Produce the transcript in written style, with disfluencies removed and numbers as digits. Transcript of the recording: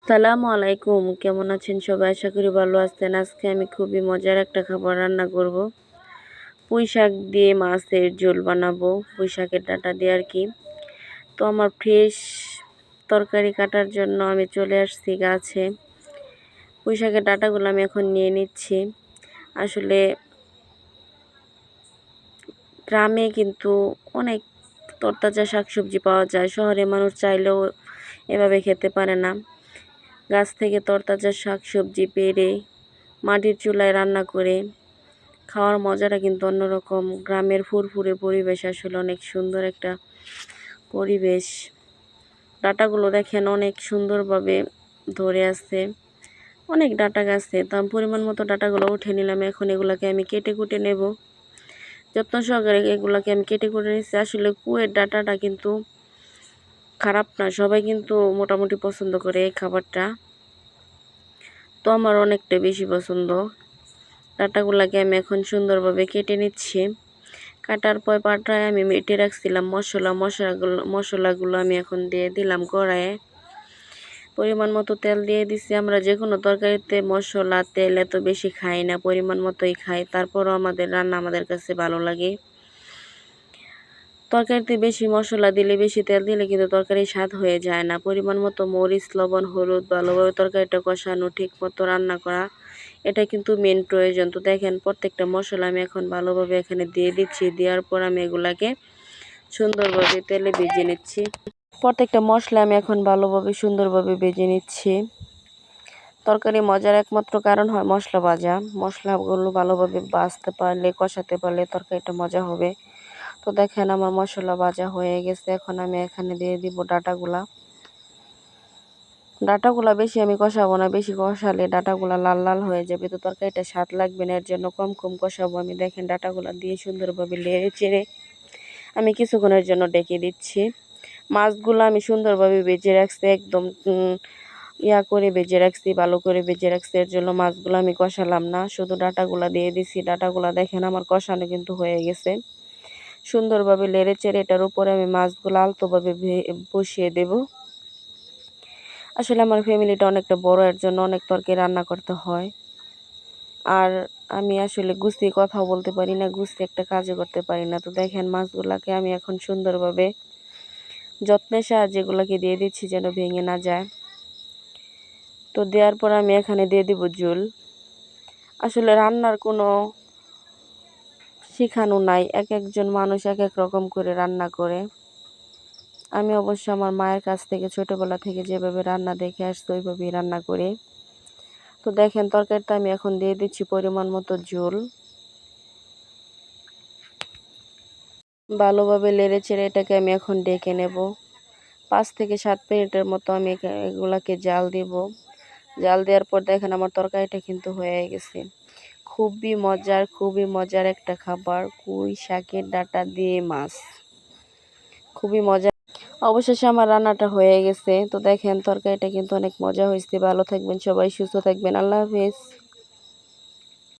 সালামু আলাইকুম, কেমন আছেন সবাই? আশা করি ভালো আছেন। আজকে আমি খুবই মজার একটা খাবার রান্না করব। পুঁই শাক দিয়ে মাছের ঝোল বানাবো, পুঁই শাকের ডাঁটা দিয়ে আর কি। তো আমার ফ্রেশ তরকারি কাটার জন্য আমি চলে আসছি গাছে। পুঁই শাকের ডাঁটাগুলো আমি এখন নিয়ে নিচ্ছি। আসলে গ্রামে কিন্তু অনেক তরতাজা শাকসবজি পাওয়া যায়, শহরে মানুষ চাইলেও এভাবে খেতে পারে না। গাছ থেকে তরতাজা শাকসবজি পেড়ে মাটির চুলায় রান্না করে খাওয়ার মজাটা কিন্তু অন্যরকম। গ্রামের ফুরফুরে পরিবেশ আসলে অনেক সুন্দর একটা পরিবেশ। ডাঁটাগুলো দেখেন অনেক সুন্দরভাবে ধরে আছে, অনেক ডাঁটা গাছে। তো আমি পরিমাণ মতো ডাঁটাগুলো উঠে নিলাম। এখন এগুলাকে আমি কেটে কুটে নেব। যত্ন সহকারে এগুলাকে আমি কেটে কুটে নিচ্ছি। আসলে কুয়ের ডাঁটাটা কিন্তু খারাপ না, সবাই কিন্তু মোটামুটি পছন্দ করে এই খাবারটা। তো আমার অনেকটা বেশি পছন্দ। ডাঁটাগুলাকে আমি এখন সুন্দরভাবে কেটে নিচ্ছি। কাটার পর পাটায় আমি মেটে রাখছিলাম মশলাগুলো আমি এখন দিয়ে দিলাম কড়াইয়ে। পরিমাণ মতো তেল দিয়ে দিছি। আমরা যে কোনো তরকারিতে মশলা তেল এত বেশি খাই না, পরিমাণ মতোই খাই। তারপরও আমাদের রান্না আমাদের কাছে ভালো লাগে। তরকারিতে বেশি মশলা দিলে, বেশি তেল দিলে কিন্তু তরকারি স্বাদ হয়ে যায় না। পরিমাণ মতো মরিচ, লবণ, হলুদ, ভালোভাবে তরকারিটা কষানো, ঠিক মতো রান্না করা, এটা কিন্তু মেন প্রয়োজন। তো দেখেন প্রত্যেকটা মশলা আমি এখন ভালোভাবে এখানে দিয়ে দিচ্ছি। দেওয়ার পর আমি এগুলাকে সুন্দরভাবে তেলে ভেজে নিচ্ছি। প্রত্যেকটা মশলা আমি এখন ভালোভাবে সুন্দরভাবে ভেজে নিচ্ছি। তরকারি মজার একমাত্র কারণ হয় মশলা ভাজা। মশলাগুলো ভালোভাবে ভাজতে পারলে, কষাতে পারলে তরকারিটা মজা হবে। তো দেখেন আমার মশলা ভাজা হয়ে গেছে। এখন আমি এখানে দিয়ে দিব ডাঁটাগুলা বেশি আমি কষাবো না, বেশি কষালে ডাঁটাগুলা লাল লাল হয়ে যাবে, তো তরকারিটা স্বাদ লাগবে না। এর জন্য কম কম কষাবো আমি। দেখেন ডাঁটাগুলা দিয়ে সুন্দরভাবে নেড়ে চেড়ে আমি কিছুক্ষণের জন্য ডেকে দিচ্ছি। মাছগুলো আমি সুন্দরভাবে ভেজে রাখছি, একদম করে ভেজে রাখছি, ভালো করে ভেজে রাখছি। এর জন্য মাছগুলো আমি কষালাম না, শুধু ডাঁটাগুলা দিয়ে দিছি। ডাঁটাগুলা দেখেন আমার কষানো কিন্তু হয়ে গেছে। সুন্দরভাবে নেড়ে চেড়ে এটার উপরে আমি মাছগুলো আলতোভাবে বসিয়ে দেব। আসলে আমার ফ্যামিলিটা অনেকটা বড়, এর জন্য অনেক তরকারি রান্না করতে হয়। আর আমি আসলে গুছিয়ে কথাও বলতে পারি না, গুছিয়ে একটা কাজও করতে পারি না। তো দেখেন মাছগুলাকে আমি এখন সুন্দরভাবে যত্নের সাহায্যে এগুলোকে দিয়ে দিচ্ছি যেন ভেঙে না যায়। তো দেওয়ার পর আমি এখানে দিয়ে দিব ঝোল। আসলে রান্নার কোনো শেখানো নাই, এক একজন মানুষ এক এক রকম করে রান্না করে। আমি অবশ্য আমার মায়ের কাছ থেকে ছোটোবেলা থেকে যেভাবে রান্না দেখে আসছি ওইভাবেই রান্না করি। তো দেখেন তরকারিটা আমি এখন দিয়ে দিচ্ছি পরিমাণ মতো ঝোল। ভালোভাবে নেড়ে চেড়ে এটাকে আমি এখন ডেকে নেব। 5 থেকে 7 মিনিটের মতো আমি এগুলাকে জাল দিব। জাল দেওয়ার পর দেখেন আমার তরকারিটা কিন্তু হয়ে গেছে। খুবই মজার একটা খাবার, পুঁই শাকের ডাঁটা দিয়ে মাছ। খুবই মজা। অবশেষে আমার রান্নাটা হয়ে গেছে। তো দেখেন তরকারিটা কিন্তু অনেক মজা হয়েছে। ভালো থাকবেন সবাই, সুস্থ থাকবেন। আল্লাহ হাফেজ।